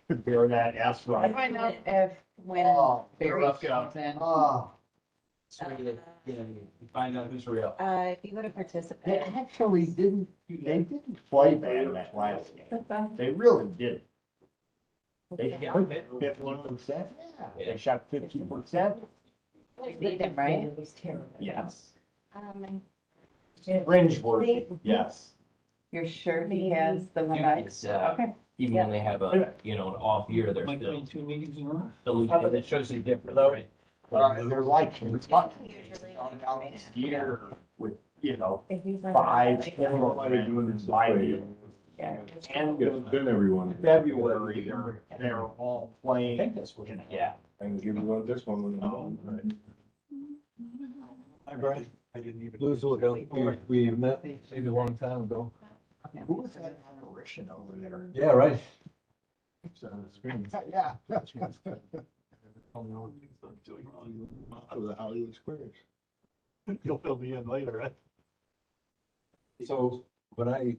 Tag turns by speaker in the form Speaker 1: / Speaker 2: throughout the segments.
Speaker 1: Bear that ass
Speaker 2: I
Speaker 1: right.
Speaker 2: find out if when
Speaker 1: Oh,
Speaker 2: Barry
Speaker 1: rough guy.
Speaker 2: comes in.
Speaker 1: Oh,
Speaker 3: You find out who's real.
Speaker 2: If you go to
Speaker 1: they
Speaker 2: participate.
Speaker 1: actually didn't, they didn't play bad that last game. They really did. They shot 51%. They shot 50%.
Speaker 2: Beat him, right?
Speaker 1: Yes.
Speaker 2: Um,
Speaker 1: Fringe worthy, yes.
Speaker 2: you're sure he has the one I,
Speaker 3: It's,
Speaker 2: okay.
Speaker 3: Even when they have a, an off year, they're still.
Speaker 4: 2 meetings in a row.
Speaker 3: still- It shows you different, right?
Speaker 1: They're like Kentucky. Year with,
Speaker 2: If he's on-
Speaker 1: 5, 10, 5 years.
Speaker 2: Yeah.
Speaker 1: And
Speaker 5: Been everyone.
Speaker 1: February, they're all
Speaker 3: I
Speaker 1: playing.
Speaker 3: think this one, yeah.
Speaker 5: And give you this one.
Speaker 4: Hi, Brian. I didn't even.
Speaker 5: Lose a little, we met maybe a long time ago.
Speaker 1: Who was that apparition over there?
Speaker 5: Yeah, right.
Speaker 1: Yeah.
Speaker 5: The Hollywood Squares.
Speaker 4: You'll fill me in later, right?
Speaker 5: So when I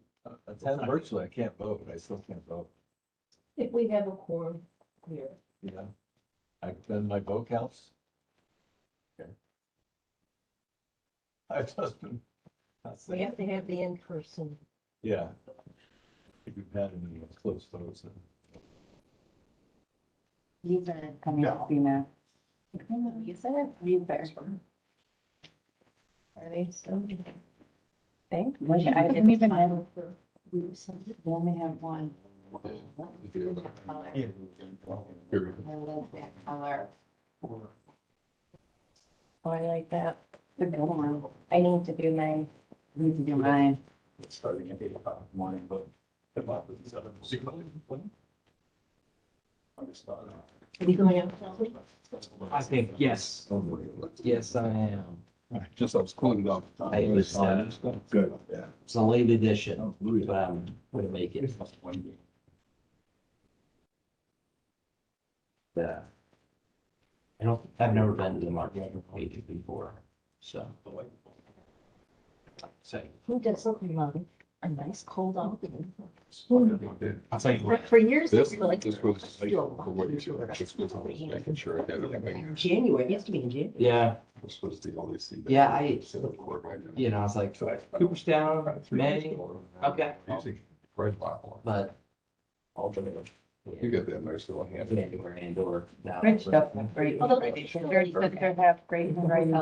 Speaker 5: attend virtually, I can't vote, I still can't vote,
Speaker 6: If we have a quorum here.
Speaker 5: you know? Then my vote counts. Okay. I've just been.
Speaker 6: We have to have the in-person.
Speaker 5: Yeah. If you've had any close votes.
Speaker 2: These are coming up, you know. You said it, read there. Are they still? Think, I didn't even have, we only have one. Color. I love that color. Oh, I like that. The good one. I need to do mine. Need to do mine.
Speaker 3: Starting at 8:00 in the morning, but.
Speaker 6: Are you going out?
Speaker 3: I think, yes. Yes, I am.
Speaker 5: Just I was cleaning up.
Speaker 3: I was,
Speaker 5: Good, yeah.
Speaker 3: It's a late edition, but I'm gonna make it. Yeah. I've never been to the market pages before, so. Say.
Speaker 6: Who doesn't love a nice cold outing?
Speaker 3: I'll tell you what.
Speaker 6: For years,
Speaker 5: This,
Speaker 6: it's like.
Speaker 5: this was for what you should, this was making sure I had everything.
Speaker 6: January, it used to be in January.
Speaker 3: Yeah,
Speaker 5: This was the only seat.
Speaker 3: Yeah, I-
Speaker 5: Right now.
Speaker 3: I was like, Cooperstown, May, okay,
Speaker 5: Easy, right lot.
Speaker 3: but
Speaker 5: You got that nice little hand.
Speaker 3: January and or now.
Speaker 2: Great stuff, great.
Speaker 6: Although-
Speaker 2: Her sister have great handwriting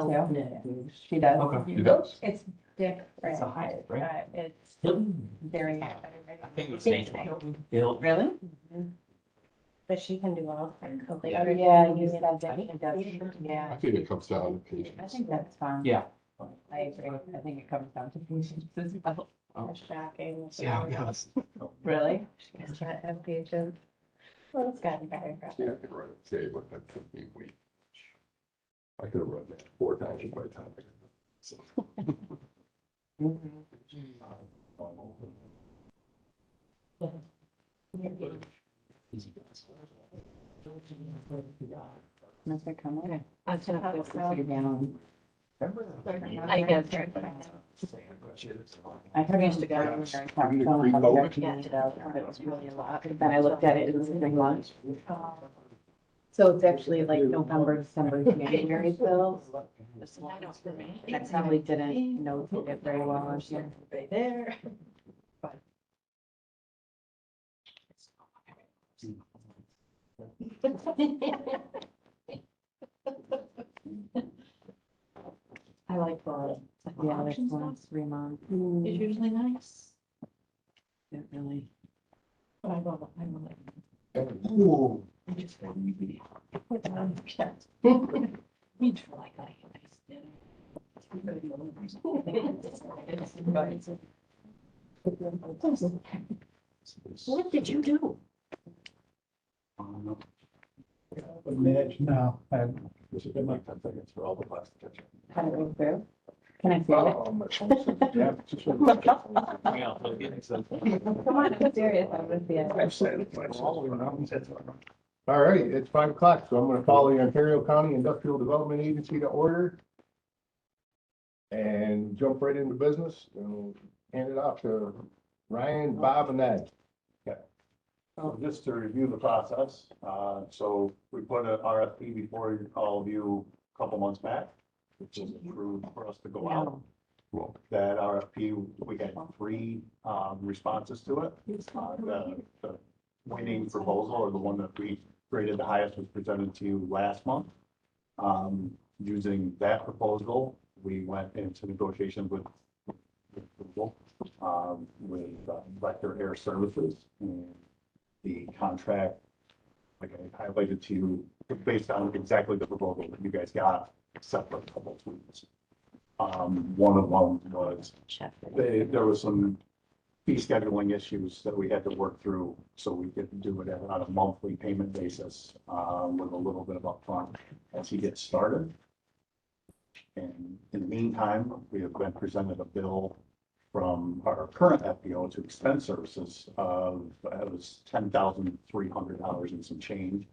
Speaker 2: too. She does.
Speaker 3: Okay.
Speaker 5: He does?
Speaker 2: It's different.
Speaker 3: It's a high, right?
Speaker 2: It's very.
Speaker 3: I think it was Hill.
Speaker 2: Really? But she can do all. Yeah, you said that. She does.
Speaker 5: I
Speaker 2: Yeah,
Speaker 5: think it comes down to
Speaker 2: I
Speaker 5: patience.
Speaker 2: think that's fine.
Speaker 3: Yeah.
Speaker 2: I agree. I think it comes down to patience as well.
Speaker 3: Oh.
Speaker 2: Shocking.
Speaker 3: See how it goes.
Speaker 2: Really? She does not have patience. Well, it's gotten better.
Speaker 5: Yeah, I could run it, say, but that took me a week. I could have run that 4 times by the time. I got it. So.
Speaker 2: Mr. Cumberland.
Speaker 6: I took this
Speaker 2: Sit down.
Speaker 6: I guess.
Speaker 2: I heard used to go. It was really a lot. Then I looked at it, it was a big lunch. So it's actually like November, December, January bills. I probably didn't notate it very well. I'm sure.
Speaker 6: Right there.
Speaker 2: I like the, yeah, this one's 3 months.
Speaker 6: It's usually nice.
Speaker 2: It really.
Speaker 6: But I love it.
Speaker 1: Ooh.
Speaker 6: I just want to be. Means for like a nice dinner. What did you do?
Speaker 4: Manage now.
Speaker 5: This has been like 10 seconds for all the plastic ketchup.
Speaker 2: How do we do? Can I see it?
Speaker 5: My phone said, yeah, just sort of-
Speaker 2: Come on, I'm serious, I would see it.
Speaker 5: I've said it myself.
Speaker 1: All right, it's 5 o'clock, so I'm gonna call the Ontario County Industrial Development Agency to order. And jump right into business and hand it off to Ryan, Bob, and Ed.
Speaker 4: Just to review the process, so we put an RFP before all of you a couple months back, which is approved for us to go out.
Speaker 5: Well,
Speaker 4: That RFP, we had three, responses to it. The winning proposal, or the one that we rated the highest, was presented to you last month. Using that proposal, we went into negotiations with Google, with Vector Air Services, and the contract, like I highlighted to you, based on exactly the proposal that you guys got, except for a couple of tweaks. One of them was, there was some fee scheduling issues that we had to work through, so we could do it on a monthly payment basis, with a little bit of upfront as he gets started. And in the meantime, we have been presented a bill from our current FBO to expense services of, it was $10,300 and some change.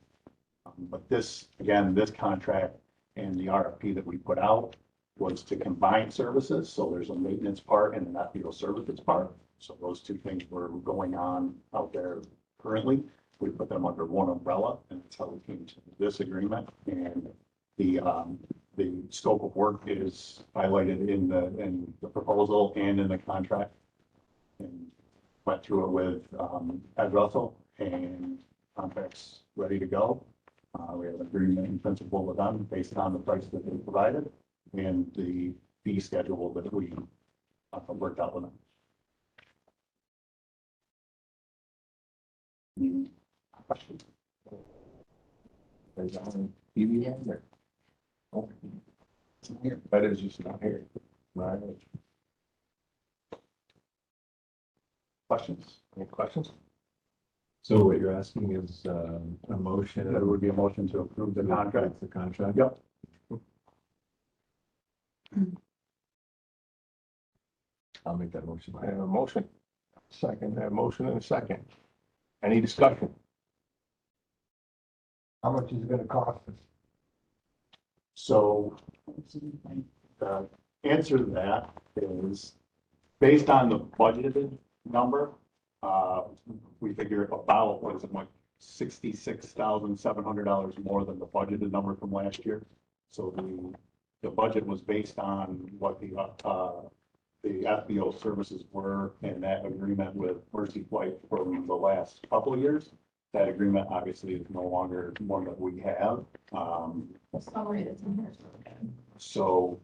Speaker 4: But this, again, this contract and the RFP that we put out was to combine services, so there's a maintenance part and an FBO services part. So those two things were going on out there currently. We put them under one umbrella, and that's how we came to this agreement. And the scope of work is highlighted in the proposal and in the contract. And went through it with Ed Russell, and contract's ready to go. We have an agreement in principle with them based on the price that they provided and the fee schedule that we worked out with them. Any questions?
Speaker 5: is that on TV yet, or? Oh, it's not here. That is just not here. Right.
Speaker 4: Questions?
Speaker 5: Any questions?
Speaker 7: So what you're asking is a motion?
Speaker 4: There would be a motion to approve the contract.
Speaker 7: The contract?
Speaker 4: Yep.
Speaker 7: I'll make that motion.
Speaker 5: I have a motion. Second, I have a motion and a second. Any discussion? How much is it gonna cost us?
Speaker 4: So the answer to that is based on the budgeted number. We figure about, what is it, like $66,700 more than the budgeted number from last year. So the budget was based on what the FBO services were in that agreement with Mercy Flight for the last couple of years. That agreement obviously is no longer one that we have.
Speaker 6: Sorry, that's in here.
Speaker 4: So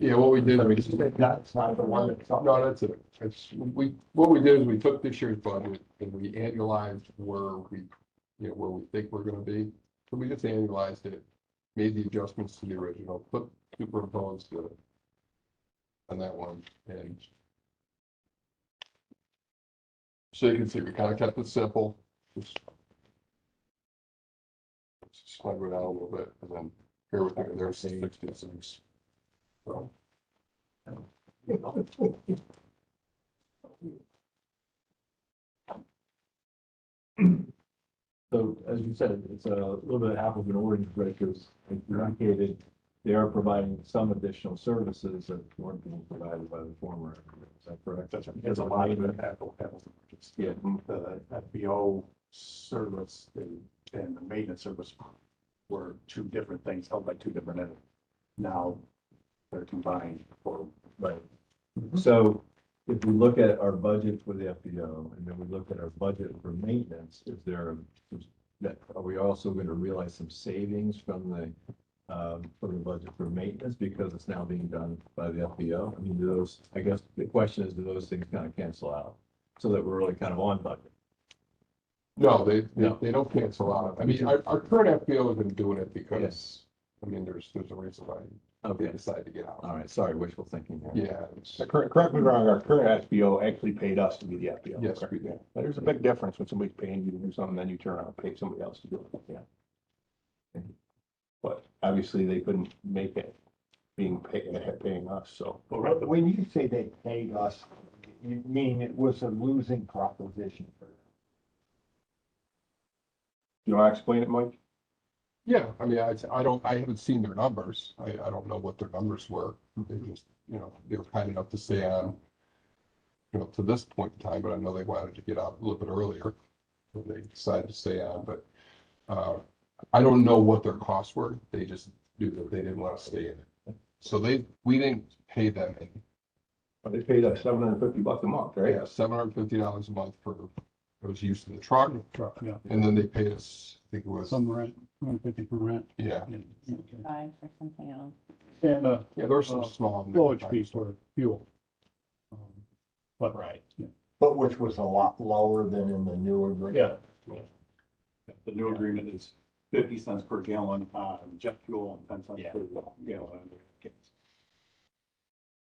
Speaker 5: Yeah, what we did,
Speaker 1: That's not the one that's.
Speaker 5: no, that's it. What we did is we took this year's budget and we annualized where where we think we're gonna be. So we just annualized it, made the adjustments to the original, superimposed on that one, and so you can see, we kind of kept it simple. Just slide it out a little bit, and then here with me, there's 66. So.
Speaker 7: So as you said, it's a little bit of apples and oranges, right? Because like you indicated, they are providing some additional services that weren't being provided by the former. Is that correct?
Speaker 4: there's a lot of apples.
Speaker 7: Yeah.
Speaker 4: The FBO service and the maintenance service were two different things held by two different entities. Now they're combined for,
Speaker 7: Right. So if we look at our budget for the FBO and then we look at our budget for maintenance, are we also going to realize some savings from the budget for maintenance because it's now being done by the FBO? I mean, I guess the question is, do those things kind of cancel out so that we're really kind of on budget?
Speaker 5: No,
Speaker 7: No.
Speaker 5: they don't cancel out. I mean, our current FBO has been doing it because, I mean, there's a reason why they
Speaker 7: Okay.
Speaker 5: decided to get out.
Speaker 7: All right. Sorry, wishful thinking here.
Speaker 5: Yeah, it's-
Speaker 1: Correct me if I'm wrong, our current FBO actually paid us to be the FBO.
Speaker 5: yes, we did.
Speaker 1: There's a big difference when somebody's paying you to do something, then you turn around and pay somebody else to do it. Yeah. But obviously they couldn't make it paying us, so.
Speaker 8: When you say they paid us, you mean it was a losing proposition for them?
Speaker 1: You wanna explain it, Mike?
Speaker 5: Yeah, I mean, I haven't seen their numbers. I don't know what their numbers were. They just, they were kind enough to say on to this point in time, but I know they wanted to get out a little bit earlier. So they decided to stay on, but, I don't know what their costs were. They just knew that they didn't want to stay in it. So we didn't pay them any.
Speaker 1: But they paid us $750 a month, right?
Speaker 5: Yeah, $750 a month for, it was used in the truck,
Speaker 9: Truck, yeah,
Speaker 5: and then they paid us, I think it was,
Speaker 9: some rent, 150 for rent.
Speaker 5: yeah,
Speaker 2: Five or something else.
Speaker 9: And,
Speaker 5: yeah, there were some small.
Speaker 9: village fees for fuel. But,
Speaker 8: Right.
Speaker 9: Yeah.
Speaker 8: But which was a lot lower than in the newer agreement.
Speaker 9: Yeah.
Speaker 4: The new agreement is 50 cents per gallon on jet fuel and 10 cents
Speaker 8: Yeah.
Speaker 4: per gallon on gas.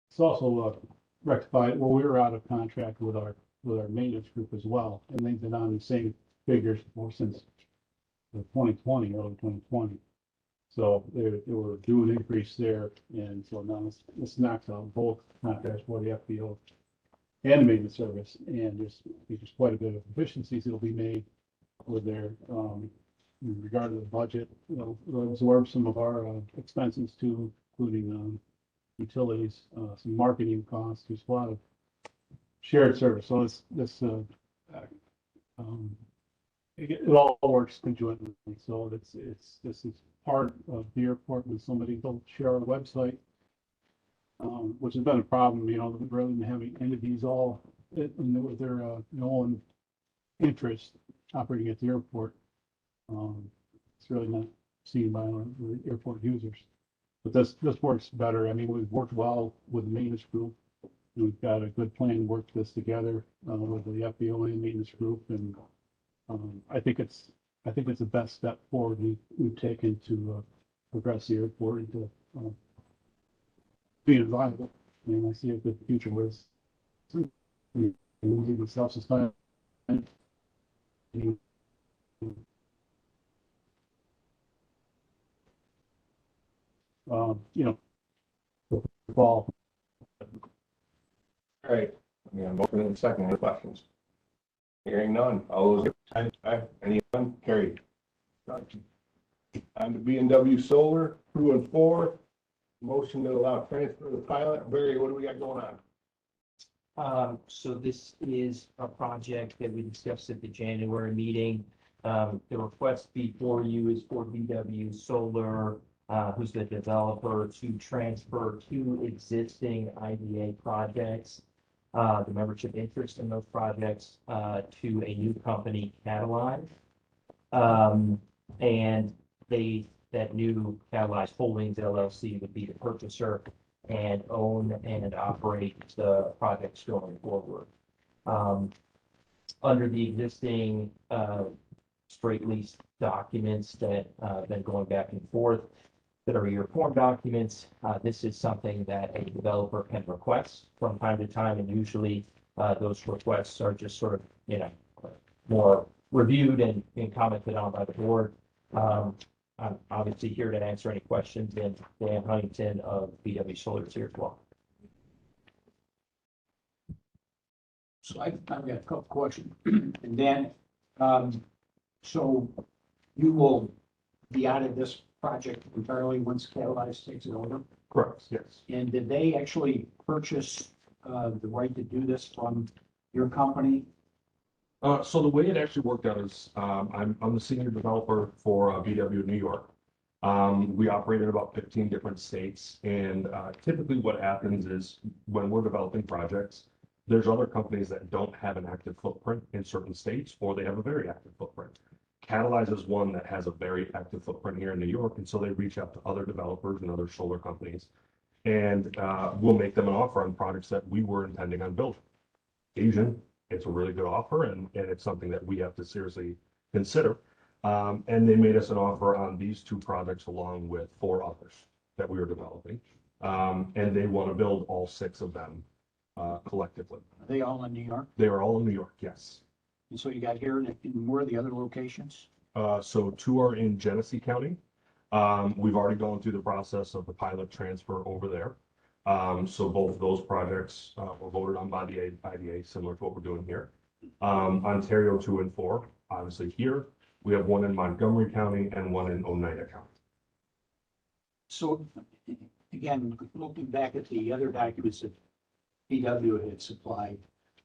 Speaker 9: It's also rectified, well, we were out of contract with our maintenance group as well, and they've been on the same figures since the 2020, early 2020. So they were due an increase there, and so now this knocks out both contracts for the FBO and the maintenance service, and there's quite a bit of efficiencies that'll be made with their, in regard to the budget, it'll absorb some of our expenses too, including utilities, some marketing costs, there's a lot of shared service, so it all works conjointly, so this is part of the airport when somebody will share our website, which has been a problem, rather than having entities all with their own interest operating at the airport. It's really not seen by the airport users. But this works better. I mean, we've worked well with the maintenance group. We've got a good plan to work this together with the FBO and maintenance group, and I think it's the best step forward we've taken to progress the airport into being viable. And I see a good future with moving self-sustaining. Fall.
Speaker 1: All right, yeah, motion in second, any questions? Hearing none, all those, anyone, carried. On to B and W Solar, 2 and 4, motion to allow transfer of the pilot, Barry, what do we got going on?
Speaker 3: So this is a project that we discussed at the January meeting. The request before you is for BW Solar, who's the developer, to transfer 2 existing IDA projects, the membership interest in those projects, to a new company, Catalyze. And that new Catalyze Holdings LLC would be the purchaser and own and operate the projects going forward. Under the existing straight lease documents that have been going back and forth, that are your form documents, this is something that a developer can request from time to time, and usually those requests are just sort of, more reviewed and commented on by the board. I'm obviously here to answer any questions, and Dan Huntington of BW Solar is here as well.
Speaker 10: So I've got a couple questions. And then, so you will be out of this project entirely once Catalyze takes it over?
Speaker 5: Correct, yes.
Speaker 10: And did they actually purchase the right to do this from your company?
Speaker 11: So the way it actually worked out is, I'm the senior developer for BW New York. We operate in about 15 different states, and typically what happens is when we're developing projects, there's other companies that don't have an active footprint in certain states, or they have a very active footprint. Catalyze is one that has a very active footprint here in New York, and so they reach out to other developers and other solar companies, and we'll make them an offer on projects that we were intending on building. Asian, it's a really good offer, and it's something that we have to seriously consider. And they made us an offer on these 2 projects along with 4 others that we were developing. And they want to build all 6 of them collectively.
Speaker 10: Are they all in New York?
Speaker 11: They are all in New York, yes.
Speaker 10: And so you got here, and where are the other locations?
Speaker 11: So 2 are in Genesee County. We've already gone through the process of the pilot transfer over there. So both of those projects were voted on by the IDA, similar to what we're doing here. Ontario 2 and 4, obviously here. We have 1 in Montgomery County and 1 in Oneida County.
Speaker 10: So again, looking back at the other documents that BW had supplied,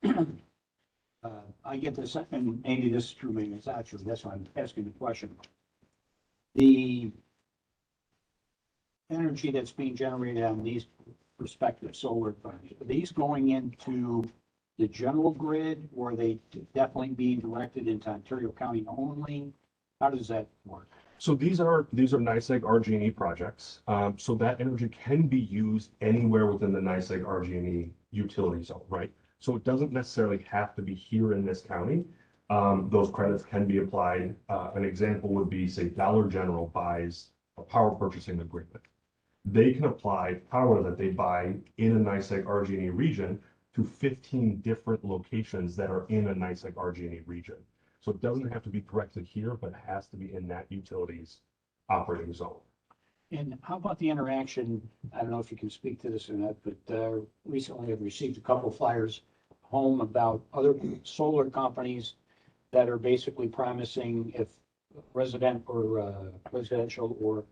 Speaker 10: I get this, and maybe this is true, maybe it's not true, that's why I'm asking the question. The energy that's being generated on these prospective solar farms, are these going into the general grid, or are they definitely being directed into Ontario County only? How does that work?
Speaker 11: So these are NYSEG RG&E projects. So that energy can be used anywhere within the NYSEG RG&E utility zone, right? So it doesn't necessarily have to be here in this county. Those credits can be applied. An example would be, say, Dollar General buys a power purchasing agreement. They can apply power that they buy in a NYSEG RG&E region to 15 different locations that are in a NYSEG RG&E region. So it doesn't have to be directly here, but it has to be in that utility's operating zone.
Speaker 10: And how about the interaction? I don't know if you can speak to this or not, but recently I've received a couple flyers home about other solar companies that are basically promising if residential or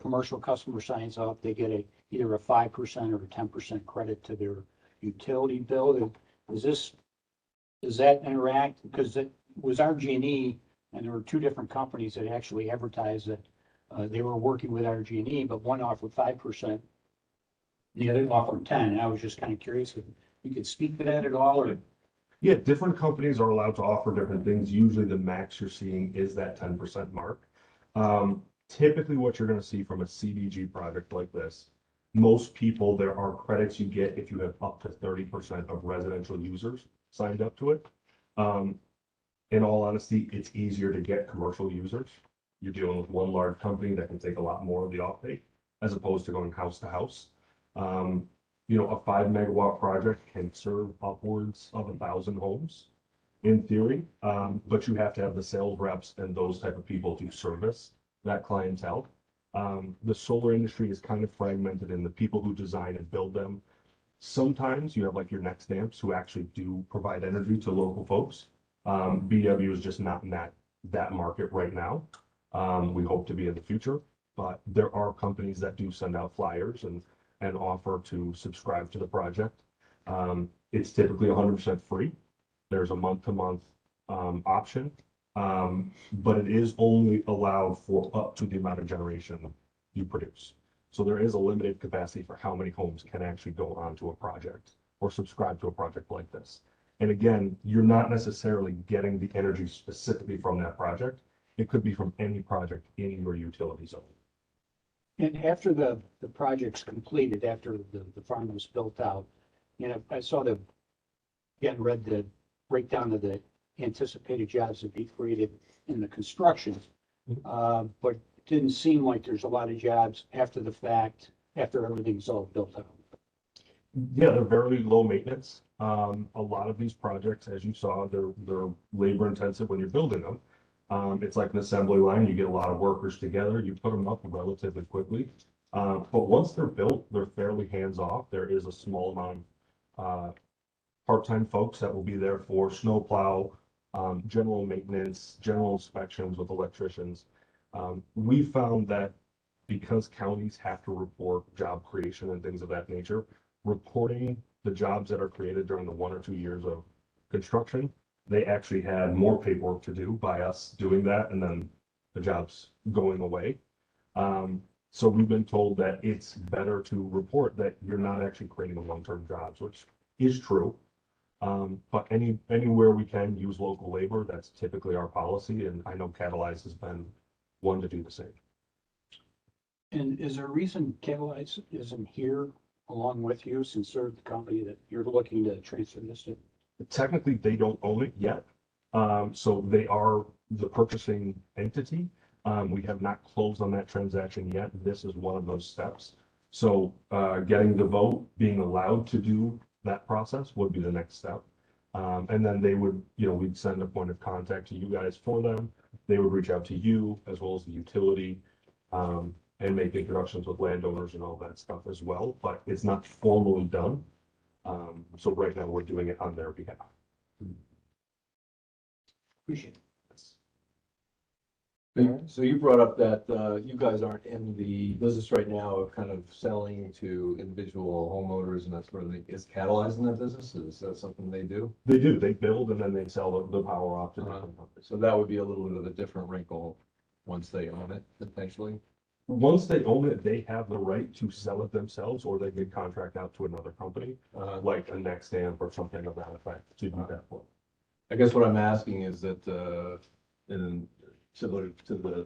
Speaker 10: commercial customer signs up, they get either a 5% or a 10% credit to their utility bill. Does that interact? Because it was RG&E, and there were two different companies that actually advertised that they were working with RG&E, but one offered 5%, the other offered 10%. And I was just kind of curious if you could speak to that at all, or?
Speaker 11: Yeah, different companies are allowed to offer different things. Usually the max you're seeing is that 10% mark. Typically what you're going to see from a CDG project like this, most people, there are credits you get if you have up to 30% of residential users signed up to it. In all honesty, it's easier to get commercial users. You're dealing with one large company that can take a lot more of the offtake as opposed to going house to house. You know, a 5 megawatt project can serve upwards of 1,000 homes in theory, but you have to have the sales reps and those type of people to service that clientele. The solar industry is kind of fragmented in the people who design and build them. Sometimes you have like your Next Amps who actually do provide energy to local folks. BW is just not in that market right now. We hope to be in the future, but there are companies that do send out flyers and offer to subscribe to the project. It's typically 100% free. There's a month-to-month option, but it is only allowed for up to the amount of generation you produce. So there is a limited capacity for how many homes can actually go onto a project or subscribe to a project like this. And again, you're not necessarily getting the energy specifically from that project. It could be from any project in your utility zone.
Speaker 10: And after the project's completed, after the farm was built out, you know, I saw read the breakdown of the anticipated jobs that be created in the construction. But it didn't seem like there's a lot of jobs after the fact, after everything's all built out.
Speaker 11: Yeah, they're very low maintenance. A lot of these projects, as you saw, they're labor intensive when you're building them. It's like an assembly line. You get a lot of workers together, you put them up relatively quickly. But once they're built, they're fairly hands-off. There is a small amount of part-time folks that will be there for snowplow, general maintenance, general inspections with electricians. We found that because counties have to report job creation and things of that nature, reporting the jobs that are created during the 1 or 2 years of construction, they actually had more paperwork to do by us doing that and then the jobs going away. So we've been told that it's better to report that you're not actually creating long-term jobs, which is true. But anywhere we can use local labor, that's typically our policy, and I know Catalyze has been one to do the same.
Speaker 10: And is there a reason Catalyze isn't here along with you, since they're the company that you're looking to transfer this to?
Speaker 11: Technically, they don't own it yet. So they are the purchasing entity. We have not closed on that transaction yet. This is one of those steps. So getting the vote, being allowed to do that process would be the next step. And then they would, we'd send a point of contact to you guys for them. They would reach out to you as well as the utility, and make introductions with landowners and all that stuff as well, but it's not formally done. So right now we're doing it on their behalf.
Speaker 10: Appreciate it.
Speaker 7: So you brought up that, you guys aren't in the business right now of kind of selling to individual homeowners and that sort of thing. Is Catalyze in that business? Is that something they do?
Speaker 11: They do, they build and then they sell the power off to different companies.
Speaker 7: So that would be a little bit of a different wrinkle once they own it, potentially.
Speaker 11: Once they own it, they have the right to sell it themselves, or they could contract out to another company, like a Nextamp or something of that effect to do that for.
Speaker 7: I guess what I'm asking is that, in similar to the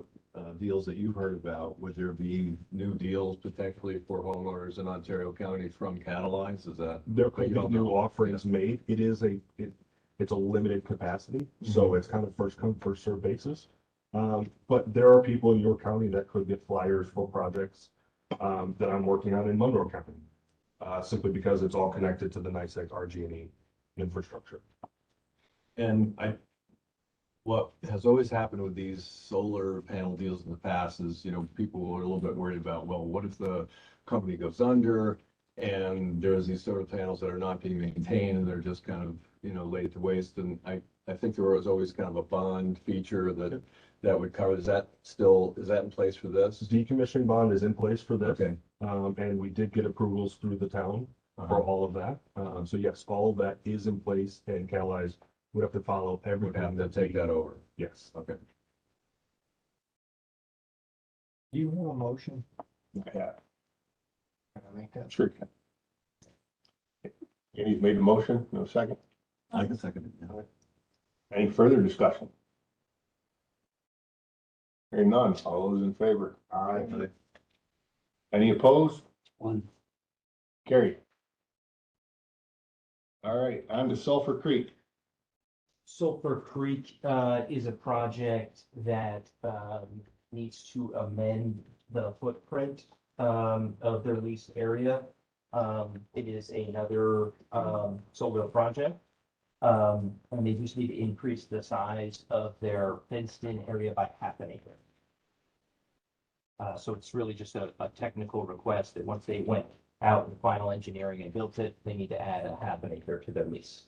Speaker 7: deals that you've heard about, would there be new deals potentially for homeowners in Ontario County from Catalyze? Is that?
Speaker 11: There could
Speaker 7: You
Speaker 11: be
Speaker 7: don't
Speaker 11: new
Speaker 7: know.
Speaker 11: offerings made. It is it's a limited capacity, so it's kind of first come, first served basis. But there are people in your county that could get flyers for projects that I'm working on in Monroe County. Simply because it's all connected to the NICEAG RG&E infrastructure.
Speaker 7: And what has always happened with these solar panel deals in the past is, people are a little bit worried about, well, what if the company goes under and there's these solar panels that are not being maintained and they're just kind of, laid to waste. And I think there was always kind of a bond feature that would cover. Is that in place for this?
Speaker 11: Decommissioning bond is in place for this.
Speaker 7: Okay.
Speaker 11: And we did get approvals through the town for all of that. So yes, all of that is in place, and Catalyze would have to follow
Speaker 7: Would
Speaker 11: everything.
Speaker 7: have to take that over.
Speaker 11: Yes.
Speaker 7: Okay.
Speaker 8: Do you want a motion?
Speaker 1: Yeah.
Speaker 8: Can I make that?
Speaker 1: Sure. Andy's made the motion, no second.
Speaker 7: I can second it.
Speaker 1: Any further discussion? Hearing none, all those in favor?
Speaker 8: Aye.
Speaker 1: Any opposed?
Speaker 10: One.
Speaker 1: Carried. All right, on to Sulphur Creek.
Speaker 3: Sulphur Creek is a project that needs to amend the footprint of their leased area. It is another solar project. And they just need to increase the size of their fenced-in area by half an acre. So it's really just a technical request that once they went out in final engineering and built it, they need to add a half an acre to their lease.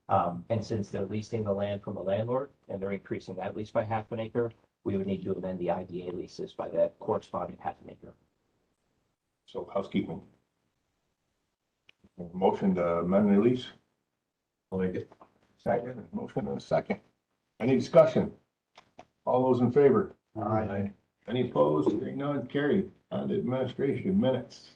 Speaker 3: And since they're leasing the land from a landlord and they're increasing that lease by half an acre, we would need to amend the IDA leases by that corresponding half an acre.
Speaker 1: So housekeeping. Motion to amend the lease.
Speaker 7: I'll make it.
Speaker 1: Second, motion and a second. Any discussion? All those in favor?
Speaker 8: Aye.
Speaker 1: Any opposed? Hearing none, carried. On to administration minutes.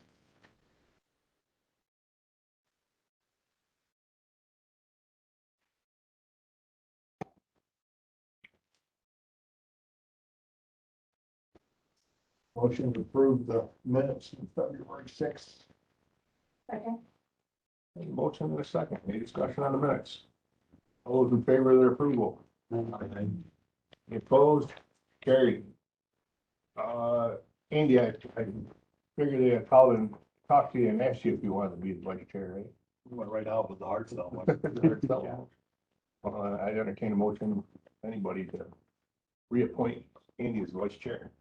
Speaker 8: Motion to approve the minutes from February 6th.
Speaker 6: Second.
Speaker 1: Motion and a second. Any discussion on the minutes? All those in favor of their approval? Any opposed? Carried. Andy, I figured I'd call and talk to you and ask you if you wanted to be the vice chair, right?
Speaker 4: We went right out with the hard stuff.
Speaker 1: I entertain a motion, anybody to reappoint Andy as vice chair.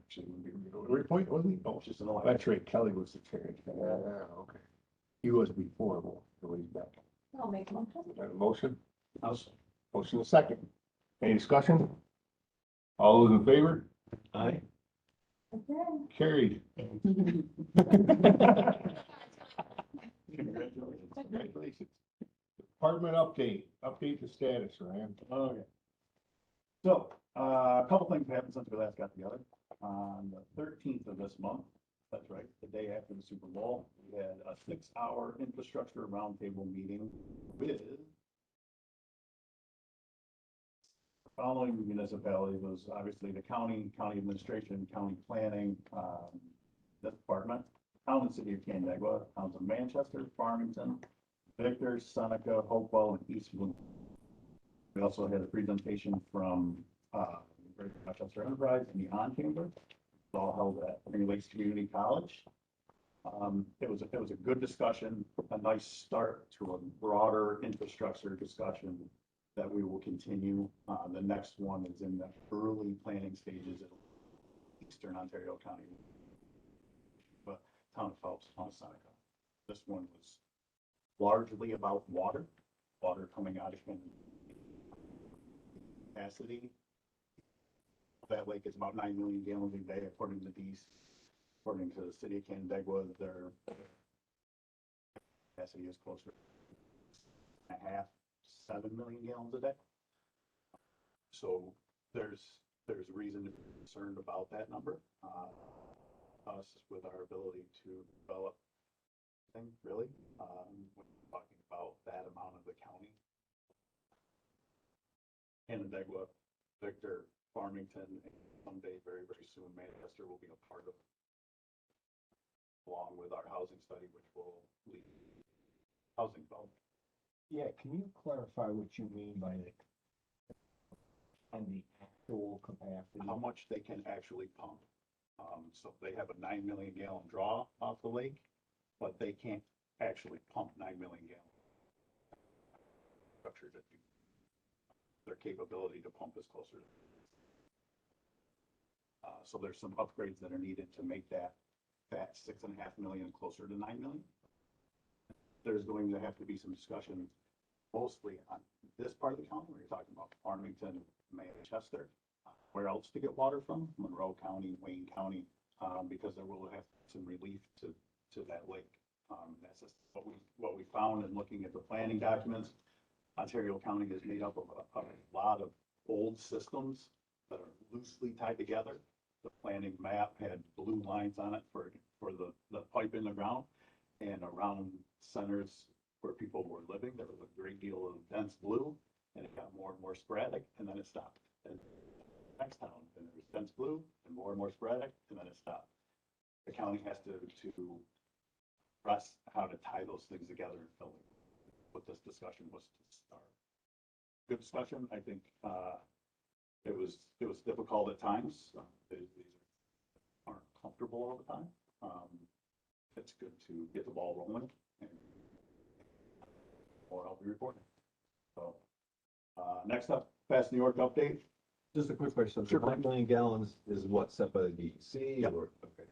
Speaker 1: Reappoint, wasn't he? Oh,
Speaker 4: Just an election.
Speaker 1: that's right, Kelly was the chair. Okay. He was before, well, he's back.
Speaker 6: I'll make one.
Speaker 1: Got a motion?
Speaker 4: I'll
Speaker 1: Motion a second. Any discussion? All those in favor?
Speaker 7: Aye.
Speaker 1: Carried.
Speaker 4: Congratulations.
Speaker 1: Congratulations. Department update the status, Ryan.
Speaker 4: Okay. So, a couple things happened since we last got together. On the 13th of this month, that's right, the day after the Super Bowl, we had a 6-hour infrastructure roundtable meeting with following municipalities. Was obviously the county administration, county planning, the department, town and city of Canandaigua, towns of Manchester, Farmington, Victor, Seneca, Hopewell, and Eastwood. We also had a presentation from Greater Rochester Enterprise and the On Chamber. It's all held at Green Lakes Community College. It was a good discussion, a nice start to a broader infrastructure discussion that we will continue. The next one is in the early planning stages at Eastern Ontario County, but town of Phelps, town of Seneca. This one was largely about water coming out of capacity that lake is about 9 million gallons a day, according to these, according to the city of Canandaigua, their capacity is closer to 6.5, 7 million gallons a day. So there's reason to be concerned about that number. Us with our ability to develop thing, really, when we're talking about that amount of the county. Canandaigua, Victor, Farmington, and someday, very, very soon, Manchester will be a part of, along with our housing study, which will lead housing development.
Speaker 8: Yeah, can you clarify what you mean by the and the actual capacity?
Speaker 4: How much they can actually pump. So they have a 9 million gallon draw off the lake, but they can't actually pump 9 million gallons. Structure that their capability to pump is closer. So there's some upgrades that are needed to make that 6.5 million closer to 9 million. There's going to have to be some discussion, mostly on this part of the county, where you're talking about Farmington, Manchester, where else to get water from, Monroe County, Wayne County, because there will have some relief to that lake. That's just what we found in looking at the planning documents. Ontario County is made up of a lot of old systems that are loosely tied together. The planning map had blue lines on it for the pipe in the ground, and around centers where people were living, there was a great deal of dense blue, and it got more and more sporadic, and then it stopped. And next town, and there was dense blue, and more sporadic, and then it stopped. The county has to press how to tie those things together and fill it. What this discussion was to start. Good discussion. I think it was difficult at times. These aren't comfortable all the time. It's good to get the ball rolling, and or I'll be reporting. So next up, Fast New York update.
Speaker 7: Just a quick question.
Speaker 4: Sure.
Speaker 7: 9 million gallons is what set by the DEC
Speaker 4: Yep.
Speaker 7: or, okay.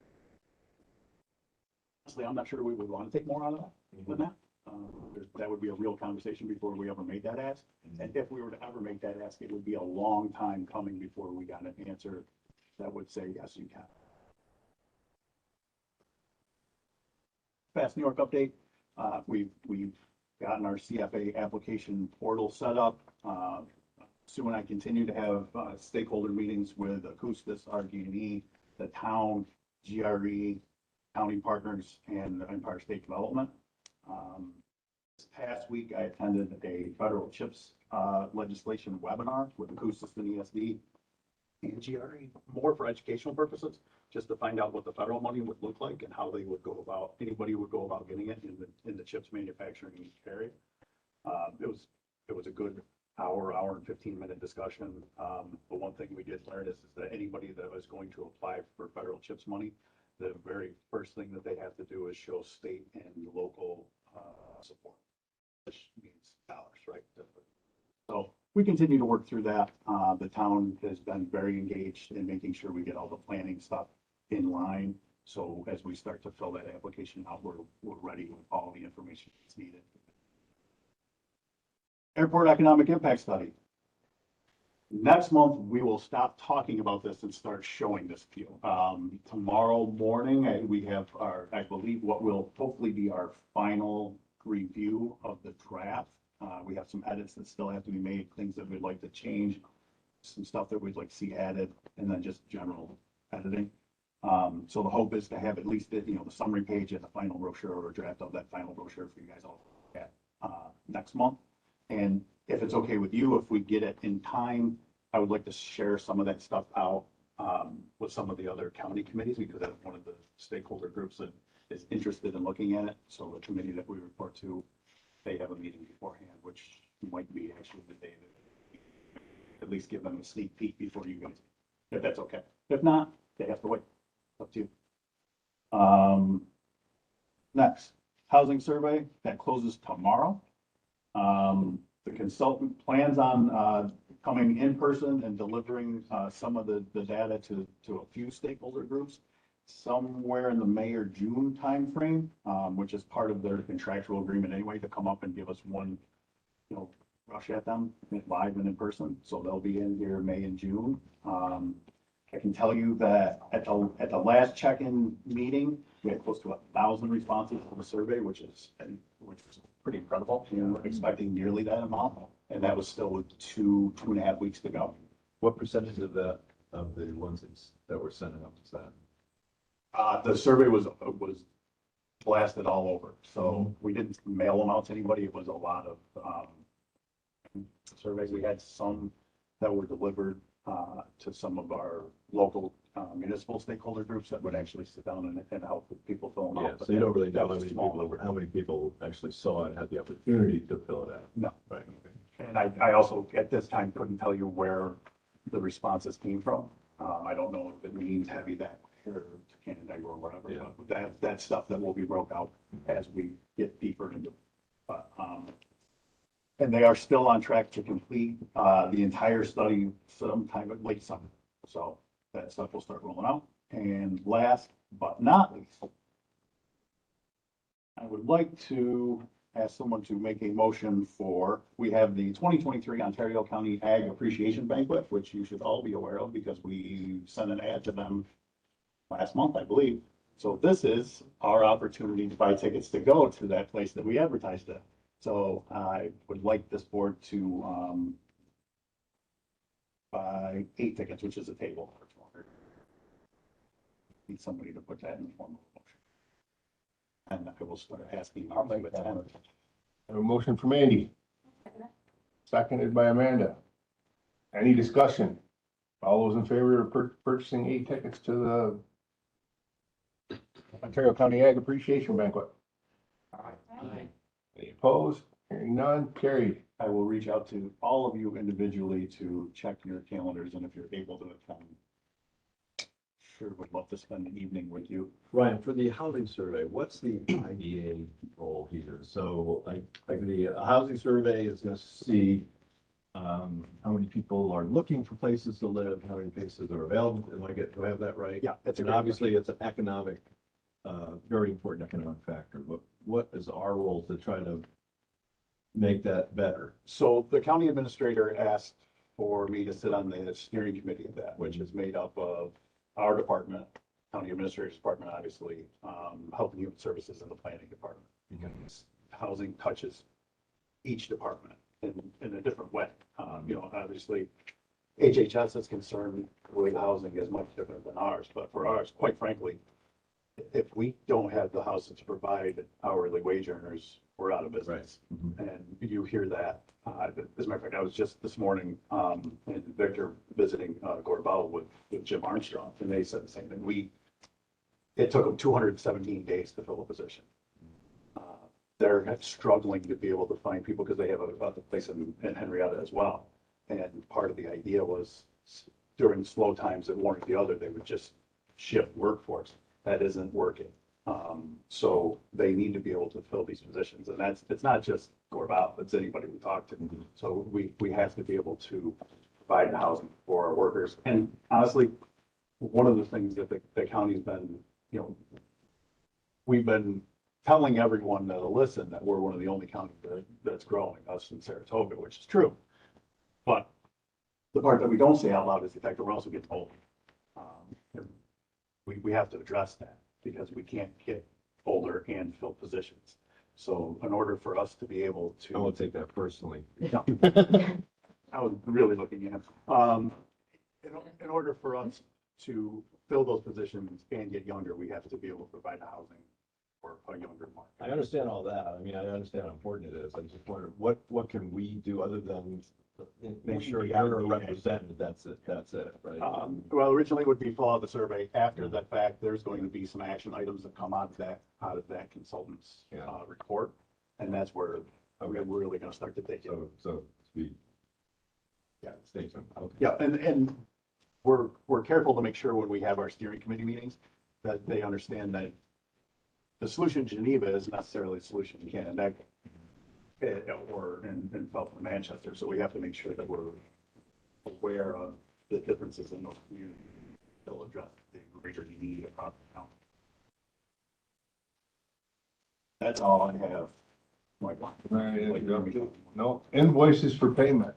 Speaker 4: Honestly, I'm not sure we would want to take more out of that than that. That would be a real conversation before we ever made that ask. And if we were to ever make that ask, it would be a long time coming before we got an answer that would say, yes, you can. Fast New York update. We've gotten our CFA application portal set up. Sue and I continue to have stakeholder meetings with Akoustis, RG&E, the town, GRE, county partners, and Empire State Development. This past week, I attended a federal CHIPS legislation webinar with Akoustis and ESD and GRE, more for educational purposes, just to find out what the federal money would look like and how they would go about, anybody would go about getting it in the chips manufacturing area. It was a good hour and 15-minute discussion. The one thing we did learn is that anybody that was going to apply for federal CHIPS money, the very first thing that they have to do is show state and local support, which means dollars, right? So we continue to work through that. The town has been very engaged in making sure we get all the planning stuff in line. So as we start to fill that application out, we're ready with all the information that's needed. Airport Economic Impact Study. Next month, we will stop talking about this and start showing this to you. Tomorrow morning, we have I believe what will hopefully be our final review of the draft. We have some edits that still have to be made, things that we'd like to change, some stuff that we'd like to see added, and then just general editing. So the hope is to have at least the summary page and the final brochure or a draft of that final brochure for you guys all at next month. And if it's okay with you, if we get it in time, I would like to share some of that stuff out with some of the other county committees, because that's one of the stakeholder groups that is interested in looking at it. So the committee that we report to, they have a meeting beforehand, which might be actually the day that at least give them a sneak peek before you guys, if that's okay. If not, they have to wait. Up to you. Next, housing survey that closes tomorrow. The consultant plans on coming in person and delivering some of the data to a few stakeholder groups somewhere in the May or June timeframe, which is part of their contractual agreement anyway, to come up and give us one, rush at them live and in person. So they'll be in here May and June. I can tell you that at the last check-in meeting, we had close to 1,000 responses to the survey, which is pretty incredible. We were expecting nearly that amount, and that was still with 2.5 weeks to go.
Speaker 7: What percentage of the ones that were sent out was that?
Speaker 4: The survey was blasted all over, so we didn't mail them out to anybody. It was a lot of surveys. We had some that were delivered to some of our local municipal stakeholder groups that would actually sit down and help with people fill them
Speaker 7: Yeah,
Speaker 4: out. But
Speaker 7: so you don't really
Speaker 4: that
Speaker 7: know
Speaker 4: was a small number.
Speaker 7: how many people actually saw it, had the opportunity to fill it out.
Speaker 4: No.
Speaker 7: Right.
Speaker 4: And I also, at this time, couldn't tell you where the responses came from. I don't know if it means heavy that way or to Canandaigua or whatever,
Speaker 7: Yeah.
Speaker 4: but that's stuff that will be broke out as we get deeper into it. But, and they are still on track to complete, the entire study sometime in late summer. So that stuff will start rolling out. And last but not least, I would like to ask someone to make a motion for, we have the 2023 Ontario County Ag Appreciation Banquet, which you should all be aware of because we sent an ad to them last month, I believe. So this is our opportunity to buy tickets to go to that place that we advertised at. So I would like this board to buy 8 tickets, which is a table for 200. Need somebody to put that in the form of a motion. And I will start asking.
Speaker 8: I'll make that
Speaker 4: one.
Speaker 8: motion.
Speaker 1: I have a motion from Andy, seconded by Amanda. Any discussion? All those in favor of purchasing 8 tickets to the Ontario County Ag Appreciation Banquet? Any opposed? Hearing none, carried.
Speaker 4: I will reach out to all of you individually to check your calendars, and if you're able to attend, sure would love to spend the evening with you.
Speaker 7: Ryan, for the housing survey, what's the IDA role here? So like the housing survey is gonna see how many people are looking for places to live, how many places are available. Do I have that right?
Speaker 4: Yeah, that's a
Speaker 7: And
Speaker 4: great
Speaker 7: obviously it's an economic, very important economic factor, but what is our role to try to make that better?
Speaker 4: So the county administrator asked for me to sit on the steering committee of that, which is made up of our department, county administrator's department, obviously, health and human services and the planning department. Because housing touches each department in a different way. You know, obviously, HHS is concerned with housing is much different than ours, but for ours, quite frankly, if we don't have the housing to provide hourly wage earners, we're out of business. And you hear that. As a matter of fact, I was just this morning, in Victor visiting, Corval with Jim Armstrong, and they said the same thing. It took them 217 days to fill a position. They're struggling to be able to find people because they have a place in Henrietta as well. And part of the idea was during slow times at one or the other, they would just shift workforce. That isn't working. So they need to be able to fill these positions, and it's not just Corval, it's anybody we talk to. So we have to be able to provide housing for our workers. And honestly, one of the things that the county's been, you know, we've been telling everyone that'll listen that we're one of the only counties that's growing, us in Saratoga, which is true. But the part that we don't say out loud is the fact that we're also getting old. We have to address that because we can't get older and fill positions. So in order for us to be able to.
Speaker 7: I won't take that personally.
Speaker 4: I was really looking at, in order for us to fill those positions and get younger, we have to be able to provide housing for a younger market.
Speaker 7: I understand all that. I mean, I understand how important it is. I just wonder, what can we do other than make sure you're represented? That's it, right?
Speaker 4: Well, originally it would be fill out the survey. After that fact, there's going to be some action items that come out of that consultant's report. And that's where we're really gonna start to take it.
Speaker 7: So stay tuned. Okay.
Speaker 4: Yeah, and we're careful to make sure when we have our steering committee meetings that they understand that the solution in Geneva is necessarily a solution in Canada or in Felton, Manchester. So we have to make sure that we're aware of the differences in those communities. They'll address the greater need across the county. That's all I have.
Speaker 1: No invoices for payment.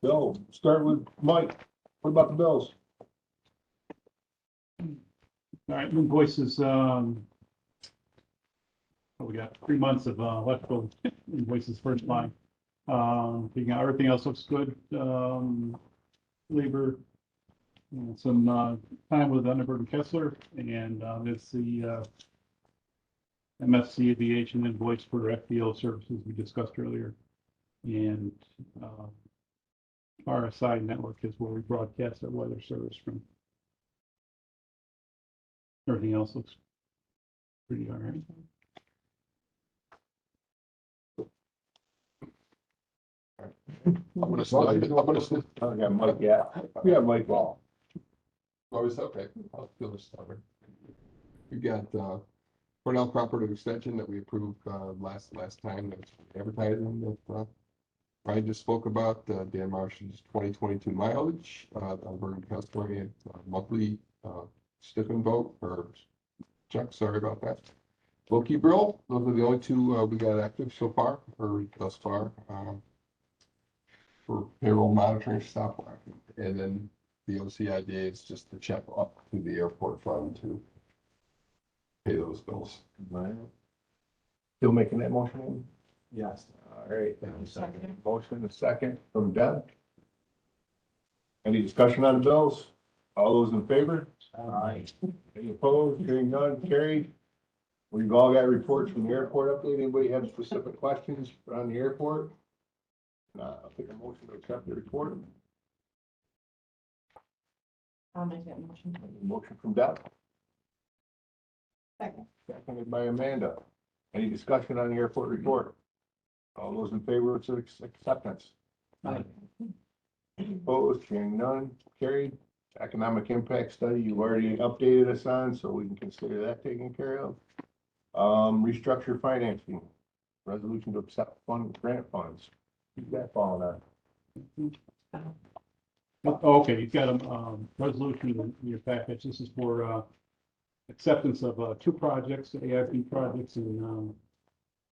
Speaker 1: Bill, start with Mike. What about the bills?
Speaker 9: All right, invoices, we got 3 months of electrical invoices first line. Everything else looks good. Labor, some time with Underberg and Kessler, and it's the MFC aviation invoice for FBO services we discussed earlier. And RSI network is where we broadcast our weather service from. Everything else looks pretty all right.
Speaker 5: I'm gonna slide, I'm gonna,
Speaker 1: I got Mike, yeah. We got Mike Wall.
Speaker 5: oh, it's okay, I'll feel this stubborn. We got, Cornell Cooperative Extension that we approved, last time, that's advertising that, Brian just spoke about, Dan Marsh's 2022 mileage, Albert and Customary, monthly, stiffen vote, or Chuck, sorry about that. Loki Brill, those are the only two, we got active so far, or thus far, for payroll monitoring stop work. And then the OCID is just to check up to the airport fund to pay those bills.
Speaker 1: Still making that motion?
Speaker 7: Yes.
Speaker 1: All right. Motion, a second from Deb. Any discussion on the bills? All those in favor?
Speaker 7: Aye.
Speaker 1: Any opposed? Hearing none, carried. We've all got reports from the airport update. Anybody have specific questions on the airport? I'll take a motion to accept the report.
Speaker 2: I'll make that motion.
Speaker 1: Motion from Deb,
Speaker 6: Second.
Speaker 1: seconded by Amanda. Any discussion on the airport report? All those in favor of its acceptance?
Speaker 7: Aye.
Speaker 1: Opposed? Hearing none, carried. Economic impact study, you've already updated us on, so we can consider that taken care of. Restructure financing, resolution to accept grant funds. Keep that falling on.
Speaker 9: Okay, you've got a resolution in your package. This is for acceptance of two projects, AIP projects, and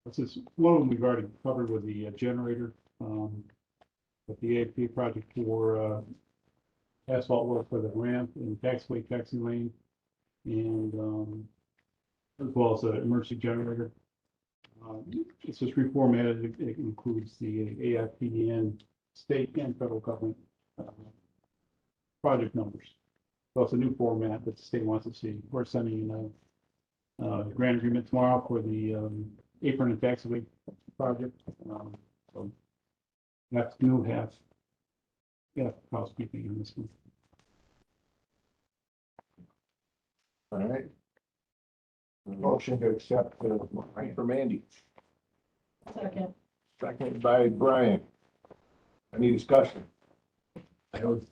Speaker 9: this is one of them we've already covered with the generator. But the AIP project for asphalt work for the ramp and taxiway taxi lane, and as well as an emergency generator. It's just reformatted. It includes the AIP and state and federal government project numbers. So it's a new format that the state wants to see. We're sending in a grant agreement tomorrow for the apron and taxiway project. So that's new half. Yeah, housekeeping in this one.
Speaker 1: All right. Motion to accept the right from Andy,
Speaker 6: Second.
Speaker 1: seconded by Brian. Any discussion?
Speaker 6: I don't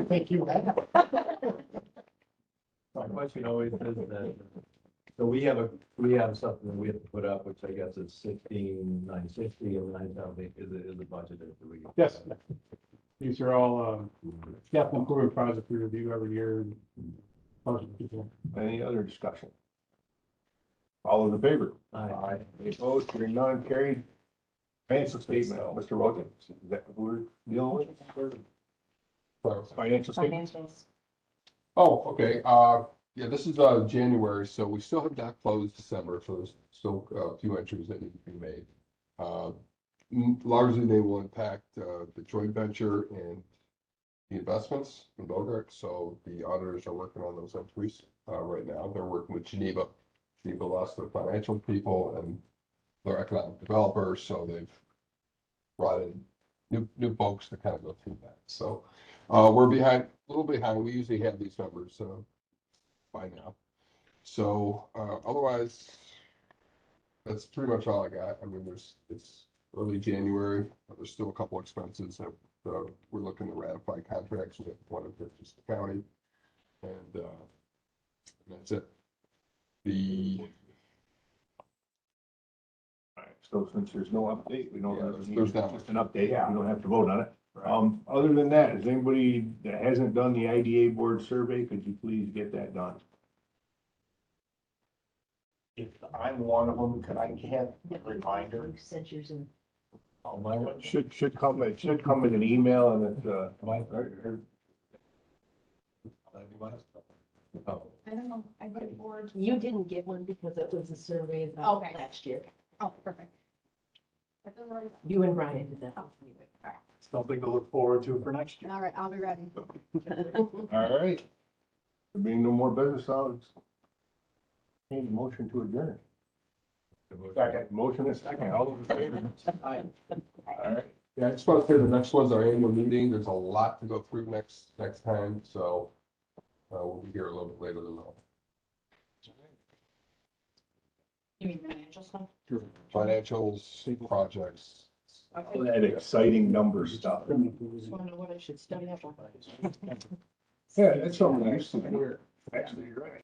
Speaker 6: think you have.
Speaker 7: My question always is that, so we have something that we have to put up, which I guess is 16,960, and I don't think is the budget that we.
Speaker 9: Yes. These are all capital improvement projects we review every year. And people.
Speaker 1: Any other discussion? All in favor?
Speaker 7: Aye.
Speaker 1: Any opposed? Hearing none, carried. Financial statement, Mr. Rogan, is that what we're dealing with? Financial statement?
Speaker 2: Financials.
Speaker 5: Oh, okay, yeah, this is, January, so we still have not closed December, so there's still a few entries that need to be made. Largely, they will impact, the joint venture and the investments in Bogart, so the auditors are working on those entries, right now. They're working with Geneva. Geneva lost their financial people and their economic developers, so they've brought in new folks to kind of go through that. So, we're behind, a little behind. We usually have these numbers, by now. So, otherwise, that's pretty much all I got. I mean, it's early January. There's still a couple expenses that we're looking to ratify contracts with one of Dutchess County. And that's it.
Speaker 1: All right, so since there's no update, we don't,
Speaker 5: Yeah, there's not.
Speaker 1: just an update, we don't have to vote on it. Other than that, is anybody that hasn't done the IDA board survey, could you please get that done?
Speaker 10: If I'm one of them, could I have a reminder?
Speaker 6: You sent yours in.
Speaker 8: All my ones.
Speaker 1: Should come in an email and it's,
Speaker 7: Oh,
Speaker 6: I don't know, I get bored.
Speaker 12: You didn't get one because it was a survey of
Speaker 6: Okay.
Speaker 12: last year.
Speaker 6: Oh, perfect.
Speaker 12: You and Ryan did that.
Speaker 4: Something to look forward to for next year.
Speaker 6: All right, I'll be ready.
Speaker 1: all right. There being no more business, I'll need a motion to adjourn. Second, motion is second, all those in favor?
Speaker 10: Aye.
Speaker 1: All right.
Speaker 5: Yeah, I just want to say the next one's our annual meeting. There's a lot to go through next time, so we'll be here a little bit later than that.
Speaker 12: You mean financial stuff?
Speaker 5: Financials, projects.
Speaker 1: All that exciting number stuff.
Speaker 12: Just want to know what I should study up on.
Speaker 1: Yeah, that's something I used to hear. Actually, you're right.